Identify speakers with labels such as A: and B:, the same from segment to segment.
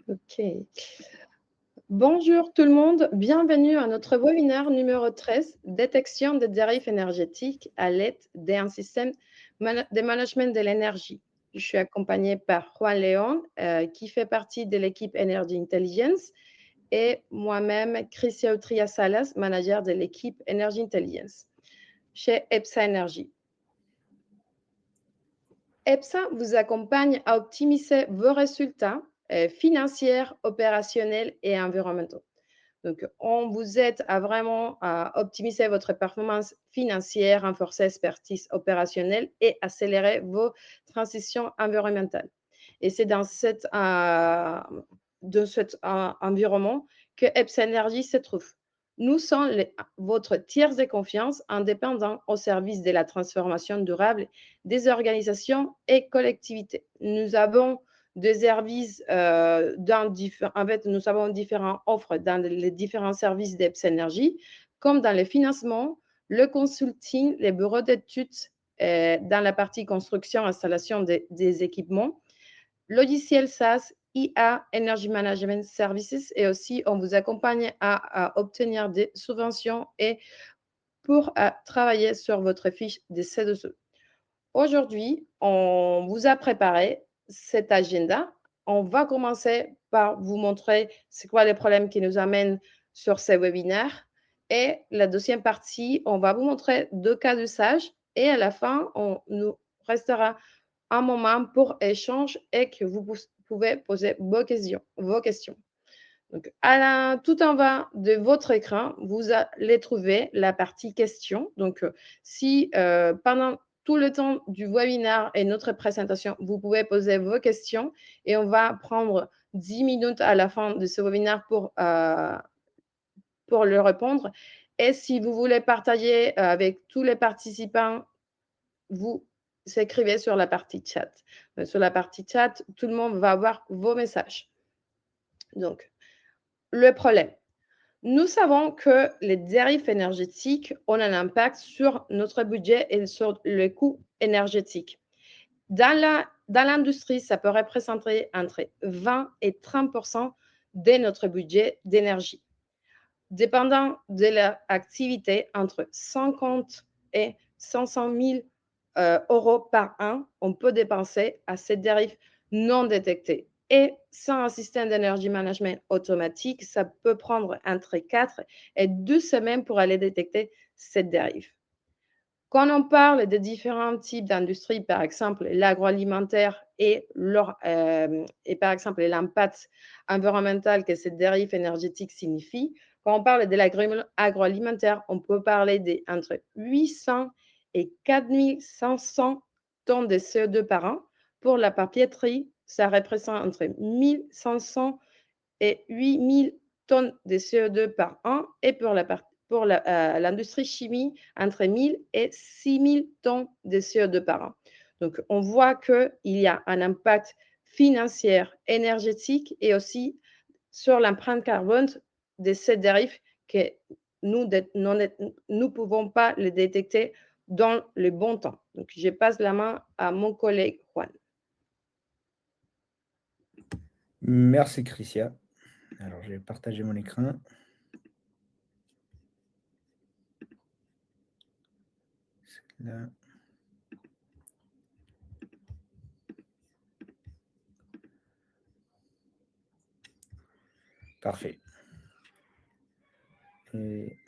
A: OK. Bonjour tout le monde, bienvenue à notre webinaire numéro 13, détection des dérives énergétiques à l'aide d'un système de management de l'énergie. Je suis accompagnée par Juan León, qui fait partie de l'équipe Energy Intelligence, et moi-même, Crisia Utria Salas, manager de l'équipe Energy Intelligence chez EPSA Energy. EPSA vous accompagne à optimiser vos résultats financiers, opérationnels et environnementaux. Donc, on vous aide à vraiment optimiser votre performance financière, renforcer l'expertise opérationnelle et accélérer vos transitions environnementales. Et c'est dans cet environnement que EPSA Energy se trouve. Nous sommes votre tiers de confiance indépendant au service de la transformation durable des organisations et collectivités. Nous avons des services en fait, nous avons différentes offres dans les différents services d'EPS Energy, comme dans le financement, le consulting, les bureaux d'études, dans la partie construction, installation des équipements, logiciel SaaS, IA, Energy Management Services, et aussi on vous accompagne à obtenir des subventions et pour travailler sur votre fiche de C2E. Aujourd'hui, on vous a préparé cet agenda. On va commencer par vous montrer c'est quoi les problèmes qui nous amènent sur ces webinaires. Et la deuxième partie, on va vous montrer 2 cas d'usage. Et à la fin, on nous restera un moment pour échange et que vous pouvez poser vos questions. Donc, tout en bas de votre écran, vous allez trouver la partie questions. Donc, si pendant tout le temps du webinaire et notre présentation, vous pouvez poser vos questions et on va prendre 10 minutes à la fin de ce webinaire pour le répondre. Et si vous voulez partager avec tous les participants, vous écrivez sur la partie chat. Sur la partie chat, tout le monde va avoir vos messages. Donc, le problème. Nous savons que les dérives énergétiques ont un impact sur notre budget et sur le coût énergétique. Dans l'industrie, ça peut représenter entre 20 et 30 de notre budget d'énergie. Dépendant de l'activité, entre 50 et 500 000 euros par an, on peut dépenser à ces dérives non détectées. Et sans un système d'énergie management automatique, ça peut prendre entre 4 et 2 semaines pour aller détecter cette dérive. Quand on parle de différents types d'industries, par exemple l'agroalimentaire et par exemple l'impact environnemental que cette dérive énergétique signifie, quand on parle de l'agroalimentaire, on peut parler d'entre 800 et 4500 tonnes de CO2 par an. Pour la papeterie, ça représente entre 1500 et 8000 tonnes de CO2 par an. Et pour l'industrie chimie, entre 1000 et 6000 tonnes de CO2 par an. Donc, on voit qu'il y a un impact financier, énergétique et aussi sur l'empreinte carbone de ces dérives que nous ne pouvons pas les détecter dans le bon temps. Donc, je passe la main à mon collègue Juan.
B: Merci, Crisia. Alors, je vais partager mon écran. Là. Parfait. Et...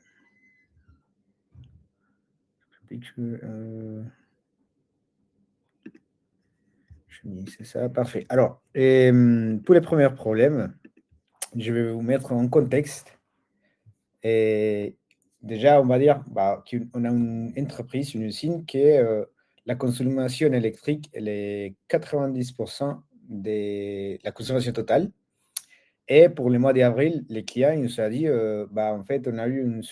B: c'est ça, parfait. Alors, pour les premiers problèmes, je vais vous mettre en contexte. Et déjà, on va dire qu'on a une entreprise, une usine qui est la consommation électrique, elle est 90% de la consommation totale. Et pour le mois d'avril, les clients nous ont dit, en fait, on a eu une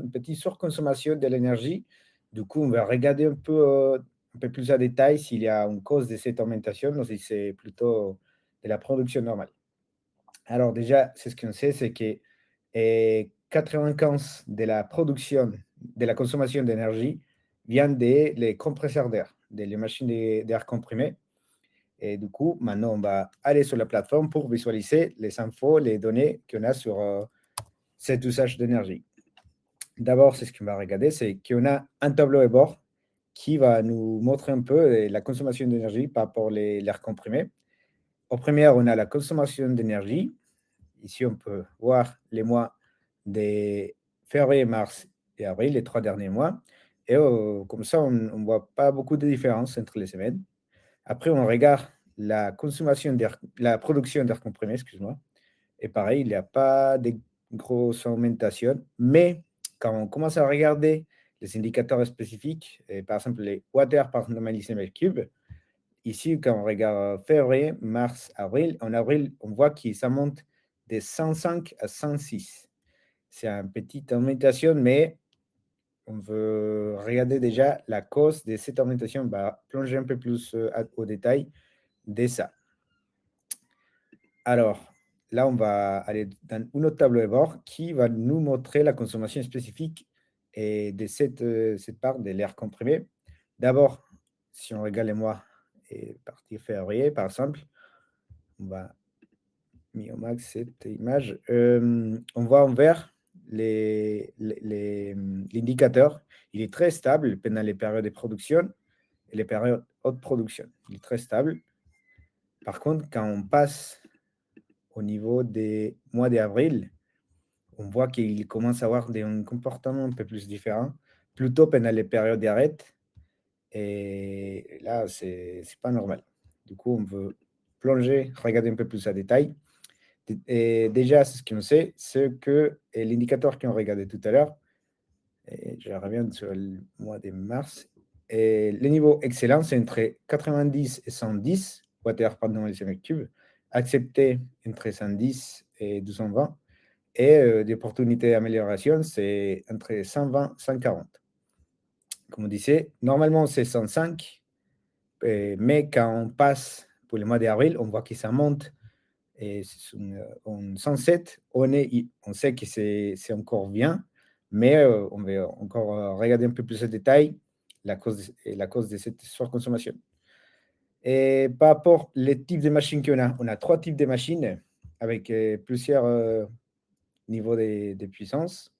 B: petite surconsommation de l'énergie. Du coup, on va regarder un peu plus en détail s'il y a une cause de cette augmentation ou si c'est plutôt de la production normale. Alors déjà, c'est ce qu'on sait, c'est que 95% de la production, de la consommation d'énergie vient des compresseurs d'air, des machines d'air comprimé. Et du coup, maintenant, on va aller sur la plateforme pour visualiser les infos, les données qu'on a sur cet usage d'énergie. D'abord, c'est ce qu'on va regarder, c'est qu'on a un tableau de bord qui va nous montrer un peu la consommation d'énergie par rapport à l'air comprimé. Au premier, on a la consommation d'énergie. Ici, on peut voir les mois de février, mars et avril, les 3 derniers mois. Et comme ça, on ne voit pas beaucoup de différence entre les semaines. Après, on regarde la consommation d'air, la production d'air comprimé, excuse-moi. Et pareil, il n'y a pas de grosse augmentation. Mais quand on commence à regarder les indicateurs spécifiques, et par exemple les water par millimètre cube, ici, quand on regarde février, mars, avril, en avril, on voit que ça monte de 105 à 106. C'est une petite augmentation, mais on veut regarder déjà la cause de cette augmentation. On va plonger un peu plus au détail de ça. Alors, là, on va aller dans une autre tableau de bord qui va nous montrer la consommation spécifique de cette part de l'air comprimé. D'abord, si on regarde les mois et partie février, par exemple, on va mettre au max cette image. On voit en vert l'indicateur. Il est très stable pendant les périodes de production et les périodes haute production. Il est très stable. Par contre, quand on passe au niveau des mois d'avril, on voit qu'il commence à avoir un comportement un peu plus différent, plutôt pendant les périodes d'arrêt. Et là, c'est pas normal. Du coup, on veut plonger, regarder un peu plus à détail. Et déjà, ce qu'on sait, c'est que l'indicateur qu'on regardait tout à l'heure, et je reviens sur le mois de mars, et le niveau excellent, c'est entre 90 et 110 watt par millimètre cube, accepté entre 110 et 220, et des opportunités d'amélioration, c'est entre 120 et 140. Comme on disait, normalement, c'est 105, mais quand on passe pour le mois d'avril, on voit que ça monte et en 107, on sait que c'est encore bien, mais on va encore regarder un peu plus en détail la cause de cette surconsommation. Et par rapport aux types de machines qu'on a, on a 3 types de machines avec plusieurs niveaux de puissance.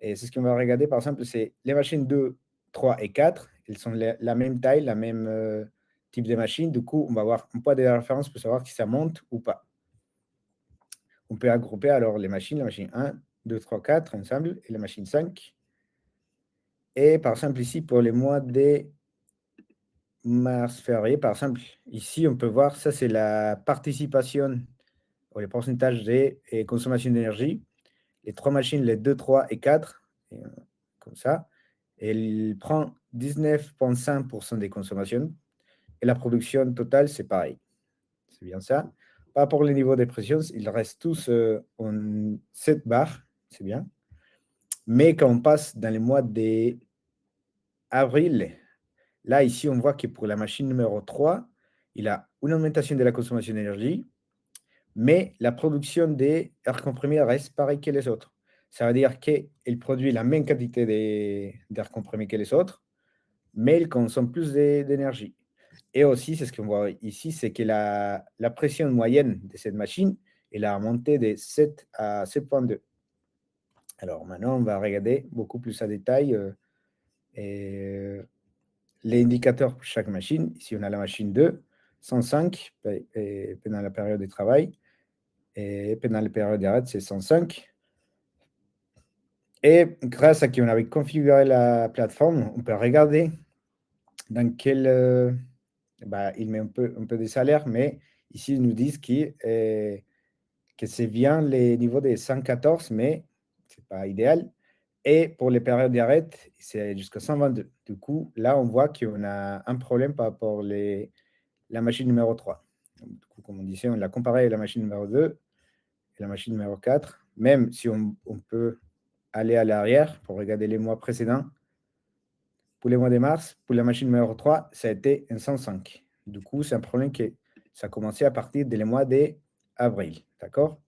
B: Et c'est ce qu'on va regarder, par exemple, c'est les machines 2, 3 et 4. Elles sont la même taille, la même type de machine. Du coup, on va avoir un point de référence pour savoir si ça monte ou pas. On peut regrouper alors les machines, la machine 1, 2, 3, 4 ensemble, et la machine 5. Et par exemple, ici, pour les mois de mars, février, par exemple, ici, on peut voir, ça, c'est la participation ou le pourcentage de consommation d'énergie. Les 3 machines, les 2, 3 et 4, comme ça, elle prend 19,5% des consommations. Et la production totale, c'est pareil. C'est bien ça. Par rapport au niveau des pressions, ils restent tous en 7 bars. C'est bien. Mais quand on passe dans les mois d'avril, là, ici, on voit que pour la machine numéro 3, il a une augmentation de la consommation d'énergie, mais la production d'air comprimé reste pareil que les autres. Ça veut dire qu'il produit la même quantité d'air comprimé que les autres, mais il consomme plus d'énergie. Et aussi, c'est ce qu'on voit ici, c'est que la pression moyenne de cette machine, elle a monté de 7 à 7,2. Alors maintenant, on va regarder beaucoup plus à détail les indicateurs pour chaque machine. Ici, on a la machine 2, 105 pendant la période de travail, et pendant la période d'arrêt, c'est 105. Et grâce à qui on avait configuré la plateforme, on peut regarder dans quel... il met un peu de salaire, mais ici, ils nous disent que c'est bien les niveaux de 114, mais ce n'est pas idéal. Et pour les périodes d'arrêt, c'est jusqu'à 122. Du coup, là, on voit qu'on a un problème par rapport à la machine numéro 3. Donc, du coup, comme on disait, on l'a comparé à la machine numéro 2 et la machine numéro 4. Même si on peut aller à l'arrière pour regarder les mois précédents, pour les mois de mars, pour la machine numéro 3, ça a été un 105. Du coup, c'est un problème que ça a commencé à partir des mois d'avril. D'accord?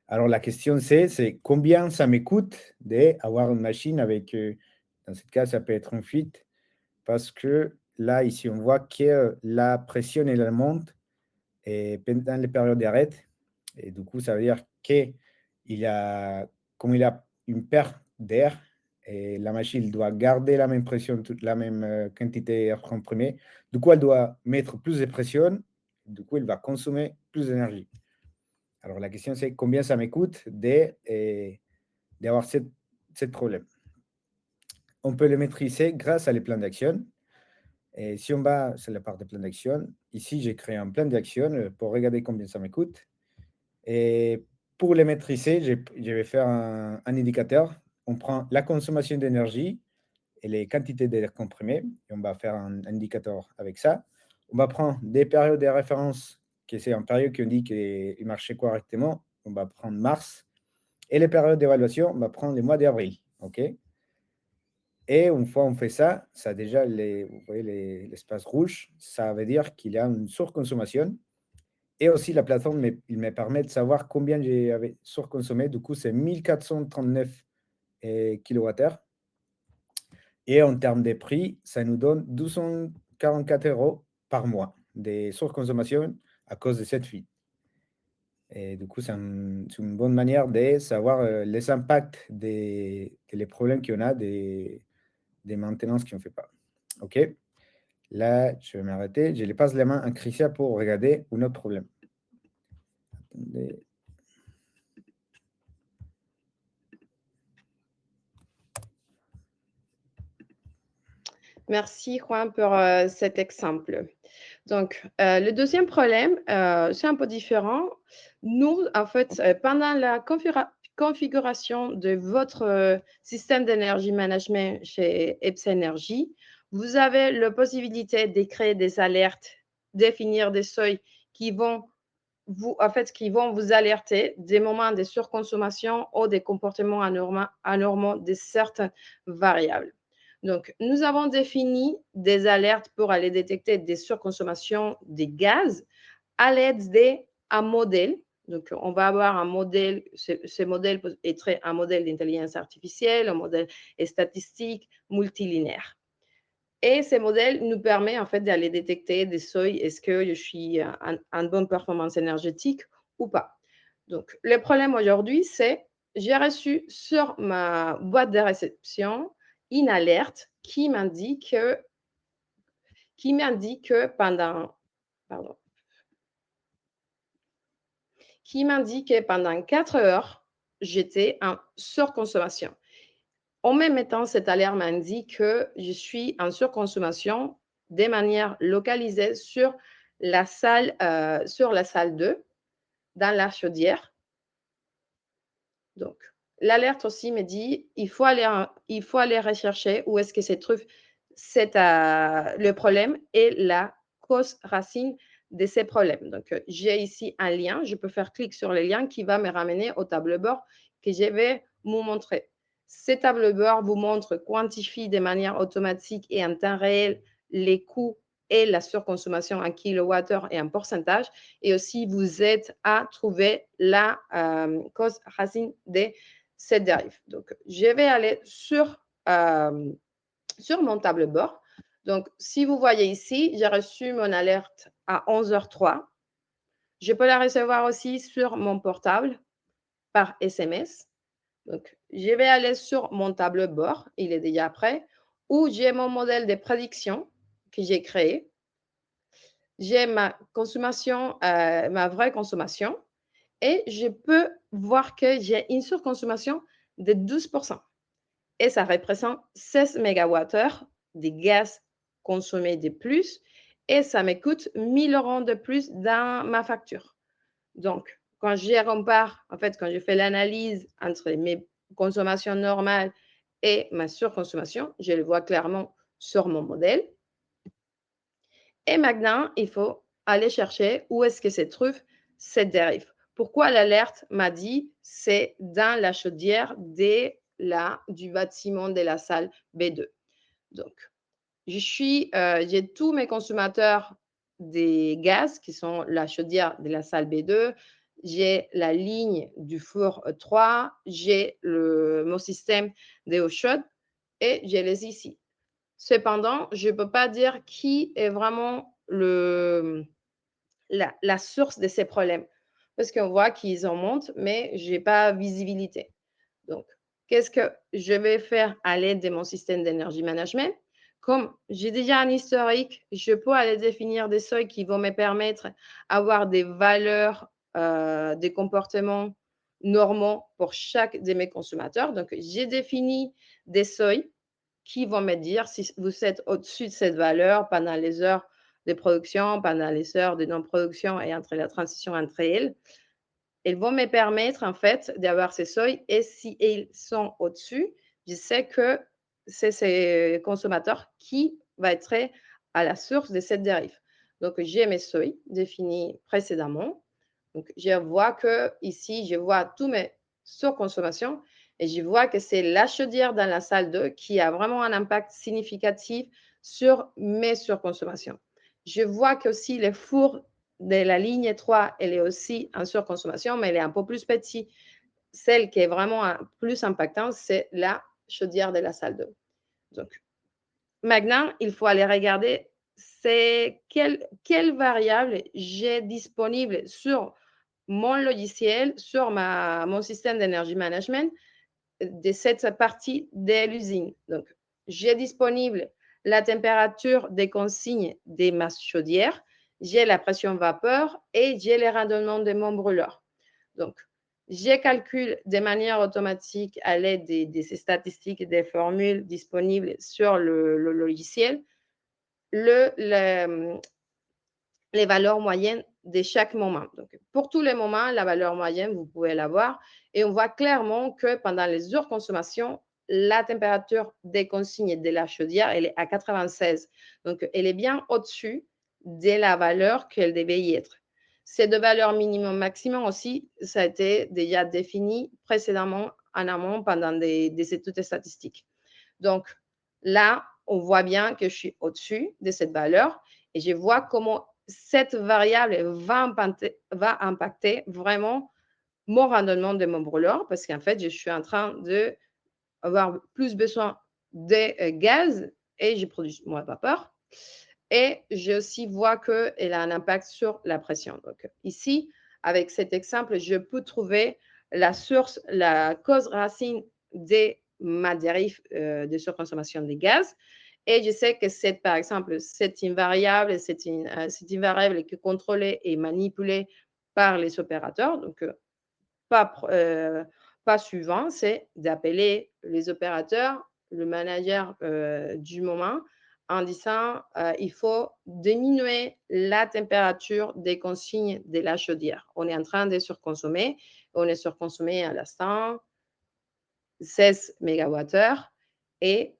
B: Alors, la question, c'est combien ça me coûte d'avoir une machine avec, dans ce cas, ça peut être un fuite, parce que là, ici, on voit que la pression, elle monte et pendant les périodes d'arrêt. Et du coup, ça veut dire qu'il comme il a une perte d'air, et la machine doit garder la même pression, toute la même quantité d'air comprimé. Du coup, elle doit mettre plus de pression. Du coup, elle va consommer plus d'énergie. Alors, la question, c'est combien ça me coûte d'avoir ce problème. On peut le maîtriser grâce à les plans d'action. Et si on va sur la part des plans d'action, ici, j'ai créé un plan d'action pour regarder combien ça me coûte. Et pour les maîtriser, je vais faire un indicateur. On prend la consommation d'énergie et les quantités d'air comprimé, et on va faire un indicateur avec ça. On va prendre des périodes de référence, qui c'est une période qui dit qu'il marchait correctement. On va prendre mars. Et les périodes d'évaluation, on va prendre les mois d'avril. OK? Et une fois on fait ça, ça déjà, vous voyez l'espace rouge, ça veut dire qu'il y a une surconsommation. Et aussi, la plateforme, il me permet de savoir combien j'avais surconsommé. Du coup, c'est 1439 kWh. Et en termes de prix, ça nous donne 244 € par mois de surconsommation à cause de cette fuite. Et du coup, c'est une bonne manière de savoir les impacts des problèmes qu'on a, des maintenances qu'on ne fait pas. OK? Là, je vais m'arrêter. Je les passe la main à Christian pour regarder un autre problème. Attendez.
A: Merci Juan pour cet exemple. Donc, le deuxième problème, c'est un peu différent. Nous, en fait, pendant la configuration de votre système d'énergie management chez EPSA Energy, vous avez la possibilité de créer des alertes, définir des seuils qui vont vous alerter des moments de surconsommation ou des comportements anormaux de certaines variables. Donc, nous avons défini des alertes pour aller détecter des surconsommations des gaz à l'aide d'un modèle. Donc, on va avoir un modèle, ce modèle est un modèle d'intelligence artificielle, un modèle statistique multilinéaire. Et ces modèles nous permettent en fait d'aller détecter des seuils, est-ce que je suis en bonne performance énergétique ou pas. Donc, le problème aujourd'hui, c'est j'ai reçu sur ma boîte de réception une alerte qui m'indique que pendant 4 heures, j'étais en surconsommation. En même temps, cette alerte m'indique que je suis en surconsommation de manière localisée sur la salle 2, dans la chaudière. Donc, l'alerte aussi me dit il faut aller rechercher où est-ce que se trouve le problème et la cause racine de ces problèmes. Donc, j'ai ici un lien. Je peux faire clic sur le lien qui va me ramener au tableau de bord que je vais vous montrer. Ce tableau de bord vous montre, quantifie de manière automatique et en temps réel les coûts et la surconsommation en kilowattheure et en pourcentage, et aussi vous aide à trouver la cause racine de cette dérive. Donc, je vais aller sur mon tableau de bord. Donc, si vous voyez ici, j'ai reçu mon alerte à 11h03. Je peux la recevoir aussi sur mon portable par SMS. Donc, je vais aller sur mon tableau de bord, il est déjà prêt, où j'ai mon modèle de prédiction que j'ai créé. J'ai ma consommation, ma vraie consommation, et je peux voir que j'ai une surconsommation de 12%. Et ça représente 16 MWh de gaz consommé de plus, et ça me coûte 1 000 € de plus dans ma facture. Donc, quand je compare, en fait, quand je fais l'analyse entre mes consommations normales et ma surconsommation, je le vois clairement sur mon modèle. Et maintenant, il faut aller chercher où est-ce que se trouve cette dérive. Pourquoi l'alerte m'a dit c'est dans la chaudière du bâtiment de la salle B2. Donc, j'ai tous mes consommateurs des gaz qui sont la chaudière de la salle B2, j'ai la ligne du four 3, j'ai mon système d'eau chaude et j'ai les ici. Cependant, je ne peux pas dire qui est vraiment la source de ces problèmes. Parce qu'on voit qu'ils en montent, mais je n'ai pas visibilité. Donc, qu'est-ce que je vais faire à l'aide de mon système d'énergie management? Comme j'ai déjà un historique, je peux aller définir des seuils qui vont me permettre d'avoir des valeurs, des comportements normaux pour chaque de mes consommateurs. Donc, j'ai défini des seuils qui vont me dire si vous êtes au-dessus de cette valeur pendant les heures de production, pendant les heures de non-production et entre la transition entre elles. Elles vont me permettre, en fait, d'avoir ces seuils et si ils sont au-dessus, je sais que c'est ces consommateurs qui va être à la source de cette dérive. Donc, j'ai mes seuils définis précédemment. Donc, je vois que ici, je vois tous mes surconsommations et je vois que c'est la chaudière dans la salle 2 qui a vraiment un impact significatif sur mes surconsommations. Je vois que aussi les fours de la ligne 3, elle est aussi en surconsommation, mais elle est un peu plus petite. Celle qui est vraiment plus impactante, c'est la chaudière de la salle 2. Donc, maintenant, il faut aller regarder c'est quelle variable j'ai disponible sur mon logiciel, sur mon système d'énergie management de cette partie de l'usine. Donc, j'ai disponible la température des consignes des masses chaudières, j'ai la pression vapeur et j'ai les rendements de mon brûleur. Donc, je calcule de manière automatique à l'aide de ces statistiques et des formules disponibles sur le logiciel les valeurs moyennes de chaque moment. Donc, pour tous les moments, la valeur moyenne, vous pouvez l'avoir. Et on voit clairement que pendant les surconsommations, la température des consignes de la chaudière, elle est à 96. Donc, elle est bien au-dessus de la valeur qu'elle devait y être. Ces deux valeurs minimum maximum aussi, ça a été déjà défini précédemment en amont pendant des études statistiques. Donc, là, on voit bien que je suis au-dessus de cette valeur et je vois comment cette variable va impacter vraiment mon rendement de mon brûleur parce qu'en fait, je suis en train d'avoir plus besoin de gaz et je produis moins de vapeur. Et je aussi vois qu'elle a un impact sur la pression. Donc, ici, avec cet exemple, je peux trouver la source, la cause racine de ma dérive de surconsommation des gaz. Et je sais que c'est, par exemple, c'est une variable qui est contrôlée et manipulée par les opérateurs. Donc, pas suivant, c'est d'appeler les opérateurs, le manager du moment, en disant il faut diminuer la température des consignes de la chaudière. On est en train de surconsommer. On est surconsommé à l'instant 16 MWh et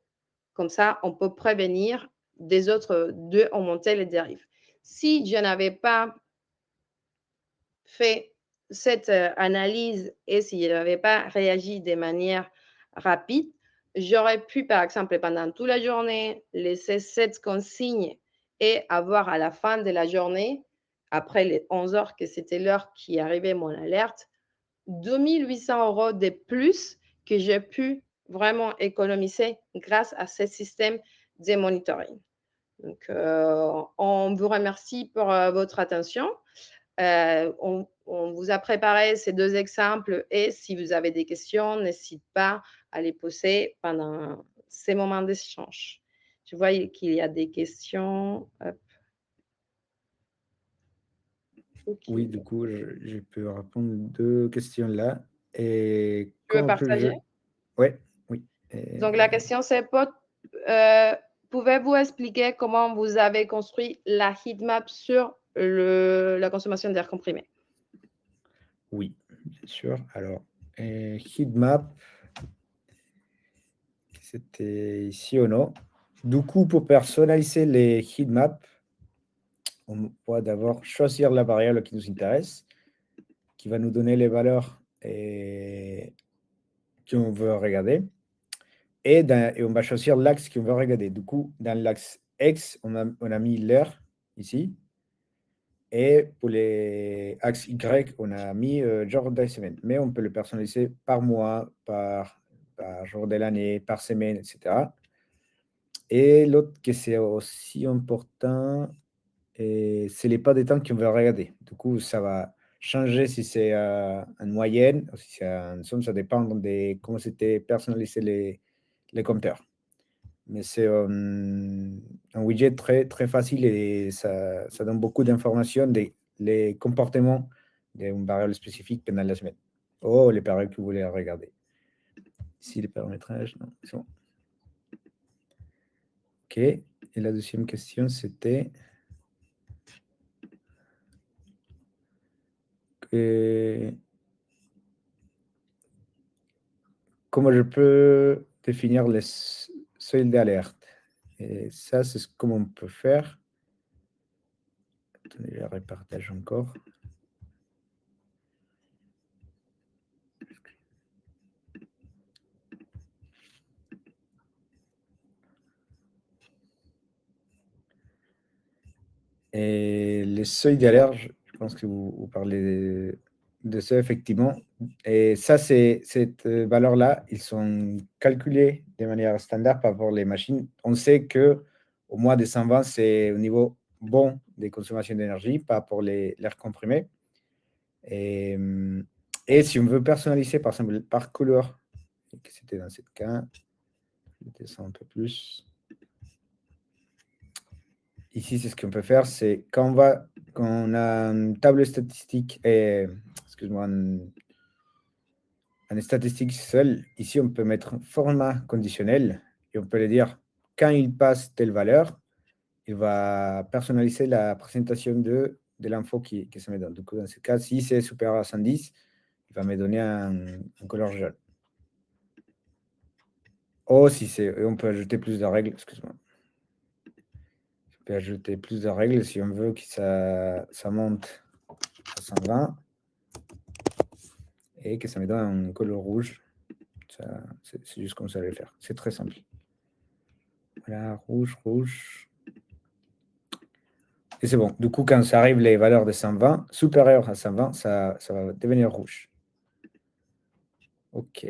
A: comme ça, on peut prévenir des autres de monter les dérives. Si je n'avais pas fait cette analyse et si je n'avais pas réagi de manière rapide, j'aurais pu, par exemple, pendant toute la journée, laisser cette consigne et avoir à la fin de la journée, après les 11 heures que c'était l'heure qui arrivait mon alerte, 2 800 € de plus que j'ai pu vraiment économiser grâce à ce système de monitoring. Donc, on vous remercie pour votre attention. On vous a préparé ces deux exemples et si vous avez des questions, n'hésitez pas à les poser pendant ces moments d'échange. Je vois qu'il y a des questions. Hop.
B: Oui, du coup, je peux répondre deux questions là. Et
A: Tu veux
B: comment puis-je...
A: partager?
B: Ouais, oui.
A: Donc, la question, c'est pouvez-vous expliquer comment vous avez construit la heatmap sur la consommation d'air comprimé?
B: Oui, bien sûr. Alors, heatmap, c'était ici ou non. Du coup, pour personnaliser les heatmaps, on va d'abord choisir la variable qui nous intéresse, qui va nous donner les valeurs qu'on veut regarder. Et on va choisir l'axe qu'on veut regarder. Du coup, dans l'axe X, on a mis l'heure ici. Et pour les axes Y, on a mis jour de la semaine. Mais on peut le personnaliser par mois, par jour de l'année, par semaine, etc. Et l'autre que c'est aussi important, et c'est les pas des temps qu'on va regarder. Du coup, ça va changer si c'est une moyenne, ou si c'est une somme, ça dépend de comment c'était personnalisé les compteurs. Mais c'est un widget très, très facile et ça donne beaucoup d'informations des les comportements d'une variable spécifique pendant la semaine. Oh, les paramètres que vous voulez regarder. Ici, les paramétrages, non, c'est bon. OK. Et la deuxième question, c'était comment je peux définir les seuils d'alerte. Et ça, c'est ce qu'on peut faire. Attendez, je repartage encore. Et les seuils d'alerte, je pense que vous parlez de ça, effectivement. Et ça, cette valeur-là, ils sont calculés de manière standard par rapport les machines. On sait que au mois de 120, c'est au niveau bon des consommations d'énergie, pas pour l'air comprimé. Et si on veut personnaliser, par exemple, par couleur, que c'était dans ce cas, je descends un peu plus. Ici, c'est ce qu'on peut faire, c'est quand on a une table statistique, excuse-moi, une statistique seule, ici, on peut mettre un format conditionnel et on peut le dire, quand il passe telle valeur, il va personnaliser la présentation de l'info qui se met dans. Du coup, dans ce cas, si c'est supérieur à 110, il va me donner un couleur jaune. Oh, si c'est, on peut ajouter plus de règles, excuse-moi. On peut ajouter plus de règles si on veut que ça monte à 120 et que ça me donne un couleur rouge. C'est juste comme ça, je vais le faire. C'est très simple. Voilà, rouge, rouge. Et c'est bon. Du coup, quand ça arrive les valeurs de 120, supérieures à 120, ça va devenir rouge. OK.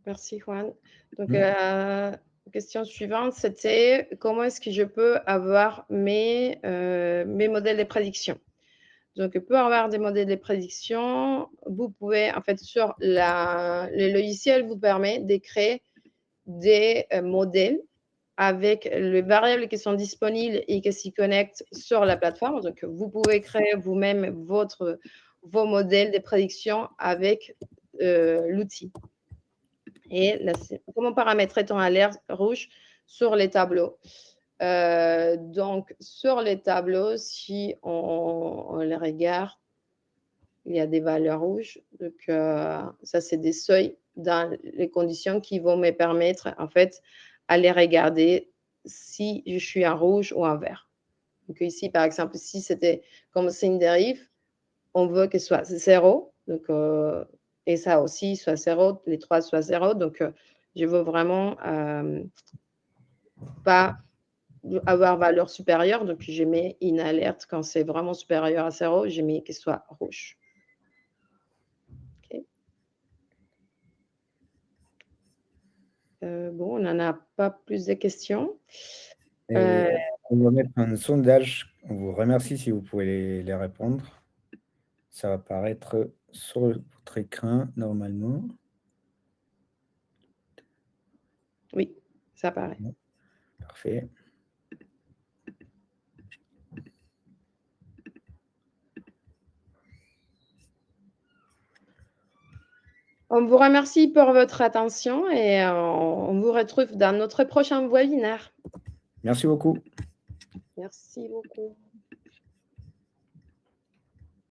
A: Merci, Juan. Donc, la question suivante, c'était comment est-ce que je peux avoir mes modèles de prédiction? Donc, pour avoir des modèles de prédiction, vous pouvez, en fait, sur le logiciel vous permet de créer des modèles avec les variables qui sont disponibles et qui s'y connectent sur la plateforme. Donc, vous pouvez créer vous-même vos modèles de prédiction avec l'outil. Et là, comment paramétrer ton alerte rouge sur les tableaux? Donc, sur les tableaux, si on les regarde, il y a des valeurs rouges. Donc, ça, c'est des seuils dans les conditions qui vont me permettre, en fait, à les regarder si je suis en rouge ou en vert. Donc, ici, par exemple, si c'était comme signe dérive, on veut que ce soit 0. Donc, et ça aussi soit 0, les trois soient 0. Donc, je veux vraiment pas avoir valeur supérieure. Donc, je mets une alerte quand c'est vraiment supérieur à 0. Je mets qu'il soit rouge. Bon, on n'en a pas plus de questions.
B: On va mettre un sondage. On vous remercie si vous pouvez les répondre. Ça va apparaître sur votre écran normalement.
A: Oui, ça apparaît.
B: Parfait.
A: On vous remercie pour votre attention et on vous retrouve dans notre prochain webinaire.
B: Merci beaucoup.
A: Merci beaucoup.